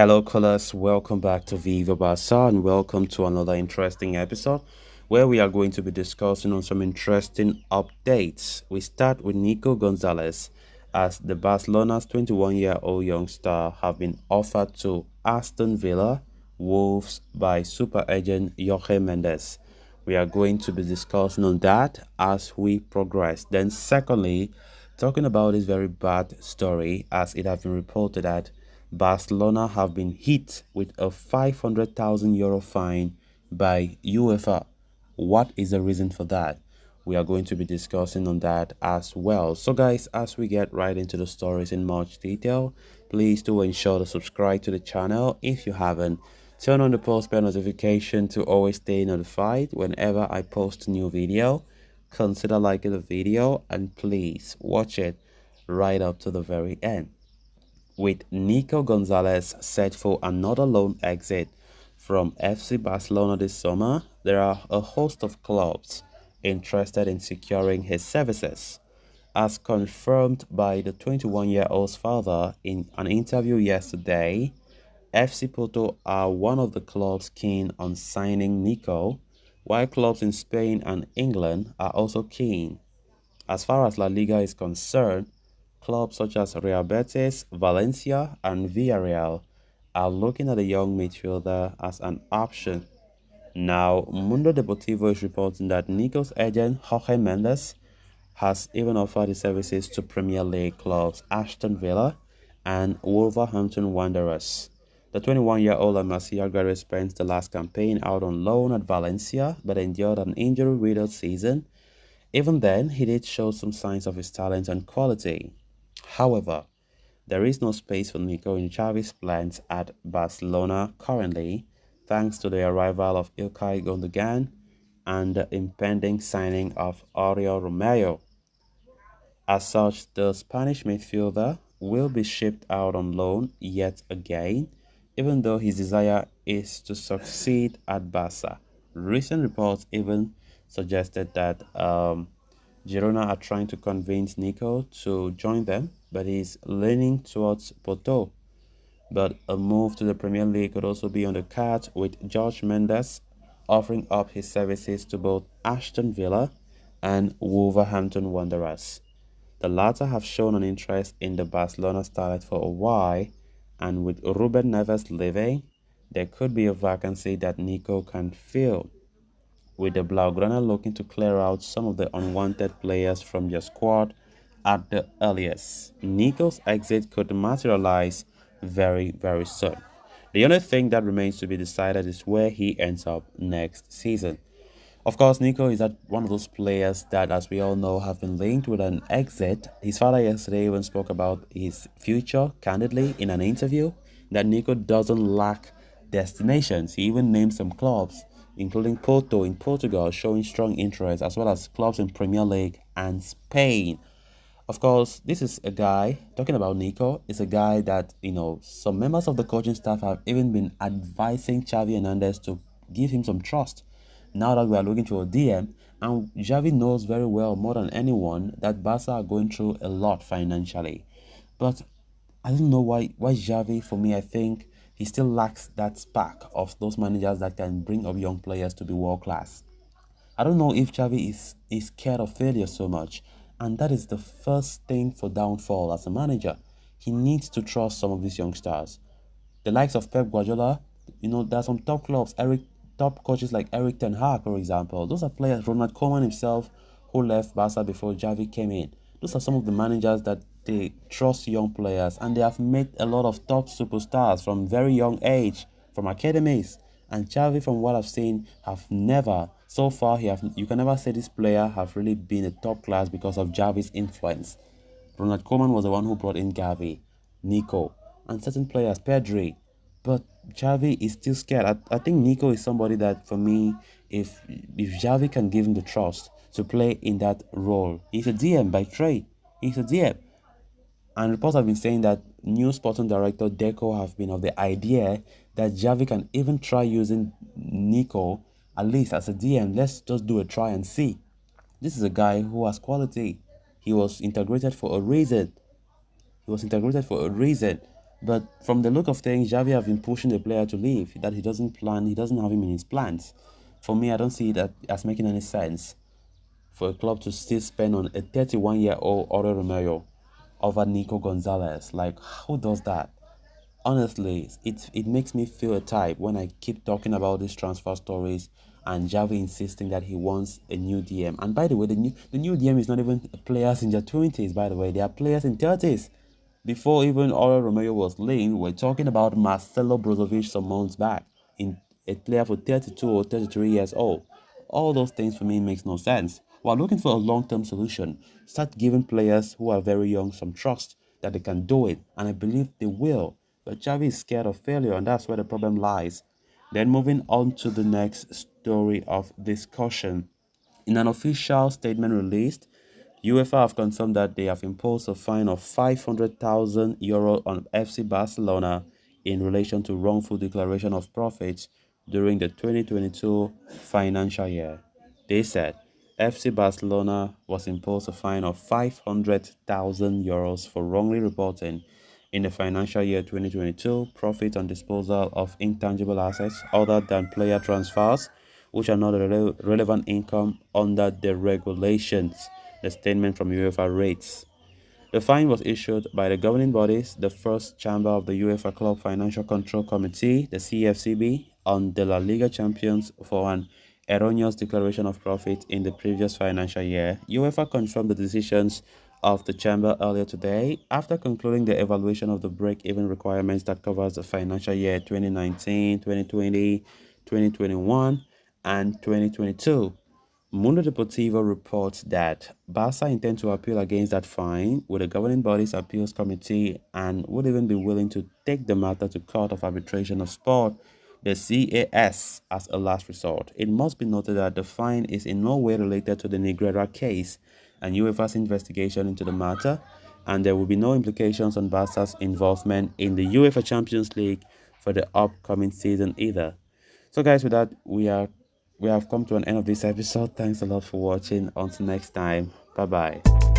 Hello, callers. Welcome back to Viva Barca and welcome to another interesting episode where we are going to be discussing on some interesting updates. We start with Nico Gonzalez as the Barcelona's 21-year-old youngster have been offered to Aston Villa, Wolves by super agent Jorge Mendes. We are going to be discussing on that as we progress. Then, secondly, talking about this very bad story as it has been reported that Barcelona have been hit with a 500,000 euro fine by Uefa. What is the reason for that? We are going to be discussing on that as well. So guys, as we get right into the stories in much detail, please do ensure to subscribe to the channel if you haven't. Turn on the post bell notification to always stay notified whenever I post a new video. Consider liking the video and please watch it right up to the very end. With Nico Gonzalez set for another loan exit from FC Barcelona this summer, there are a host of clubs interested in securing his services. As confirmed by the 21-year-old's father in an interview yesterday, FC Porto are one of the clubs keen on signing Nico, while clubs in Spain and England are also keen. As far as La Liga is concerned, clubs such as Real Betis, Valencia, and Villarreal are looking at the young midfielder as an option. Now, Mundo Deportivo is reporting that Nico's agent Jorge Mendes has even offered his services to Premier League clubs Aston Villa and Wolverhampton Wanderers. The 21-year-old Masia graduate spent the last campaign out on loan at Valencia but endured an injury-riddled season. Even then, he did show some signs of his talent and quality. However, there is no space for Nico in Xavi's plans at Barcelona currently, thanks to the arrival of Ilkay Gundogan and the impending signing of Oriol Romeo. As such, the Spanish midfielder will be shipped out on loan yet again, even though his desire is to succeed at Barca. Recent reports even suggested that Girona are trying to convince Nico to join them, but he's leaning towards Porto. But a move to the Premier League could also be on the cards, with Jorge Mendes offering up his services to both Aston Villa and Wolverhampton Wanderers. The latter have shown an interest in the Barcelona starlet for a while, and with Ruben Neves leaving, there could be a vacancy that Nico can fill, with the Blaugrana looking to clear out some of the unwanted players from their squad at the earliest. Nico's exit could materialize very soon. The only thing that remains to be decided is where he ends up next season. Of course, Nico is one of those players that, as we all know, have been linked with an exit. His father yesterday even spoke about his future candidly in an interview, that Nico doesn't lack destinations. He even named some clubs, including Porto in Portugal, showing strong interest, as well as clubs in Premier League and Spain. Of course, this is a guy, talking about Nico, is a guy that, some members of the coaching staff have even been advising Xavi Hernandez to give him some trust. Now that we are looking to a DM, and Xavi knows very well, more than anyone, that Barca are going through a lot financially. But I don't know why Xavi, for me, I think he still lacks that spark of those managers that can bring up young players to be world class. I don't know if Xavi is scared of failure so much, and that is the first thing for downfall as a manager. He needs to trust some of these young stars. The likes of Pep Guardiola, there are some top clubs, top coaches like Eric Ten Hag, for example. Those are players, Ronald Koeman himself, who left Barca before Xavi came in. Those are some of the managers that they trust young players, and they have made a lot of top superstars from very young age, from academies. And Xavi, from what I've seen, have never, so far, you can never say this player have really been a top class because of Xavi's influence. Ronald Koeman was the one who brought in Gavi, Nico, and certain players, Pedri. But Xavi is still scared. I think Nico is somebody that, for me, if Xavi can give him the trust to play in that role, he's a DM by trade. He's a DM. And reports have been saying that new sporting director Deco have been of the idea that Xavi can even try using Nico at least as a DM. Let's just do a try and see. This is a guy who has quality. He was integrated for a reason. But from the look of things, Xavi have been pushing the player to leave. That he doesn't have him in his plans. For me, I don't see that as making any sense for a club to still spend on a 31-year-old Oro Romeo over Nico Gonzalez. Like, who does that? Honestly, it makes me feel a type when I keep talking about these transfer stories and Javi insisting that he wants a new DM. And by the way, the new DM is not even players in their 20s, by the way. They are players in 30s. Before even Oro Romeo was linked, we're talking about Marcelo Brozovic some months back, in a player for 32 or 33 years old. All those things for me makes no sense. While looking for a long-term solution, start giving players who are very young some trust that they can do it, and I believe they will. But Xavi is scared of failure, and that's where the problem lies. Then moving on to the next story of discussion. In an official statement released, Uefa have confirmed that they have imposed a fine of €500,000 on FC Barcelona in relation to wrongful declaration of profits during the 2022 financial year. They said FC Barcelona was imposed a fine of €500,000 for wrongly reporting in the financial year 2022 profit on disposal of intangible assets other than player transfers, which are not relevant income under the regulations, the statement from UEFA rates. The fine was issued by the governing bodies, the first chamber of the UEFA Club Financial Control Committee, the CFCB, on the La Liga champions for an erroneous declaration of profit in the previous financial year. UEFA confirmed the decisions of the chamber earlier today after concluding the evaluation of the break-even requirements that covers the financial year 2019, 2020, 2021, and 2022. Mundo Deportivo reports that Barca intend to appeal against that fine with the governing body's appeals committee and would even be willing to take the matter to Court of Arbitration of Sport, the CAS, as a last resort. It must be noted that the fine is in no way related to the Negreira case and UEFA's investigation into the matter, and there will be no implications on Barca's involvement in the UEFA Champions League for the upcoming season either. So guys, with that, we have come to an end of this episode. Thanks a lot for watching. Until next time, bye bye.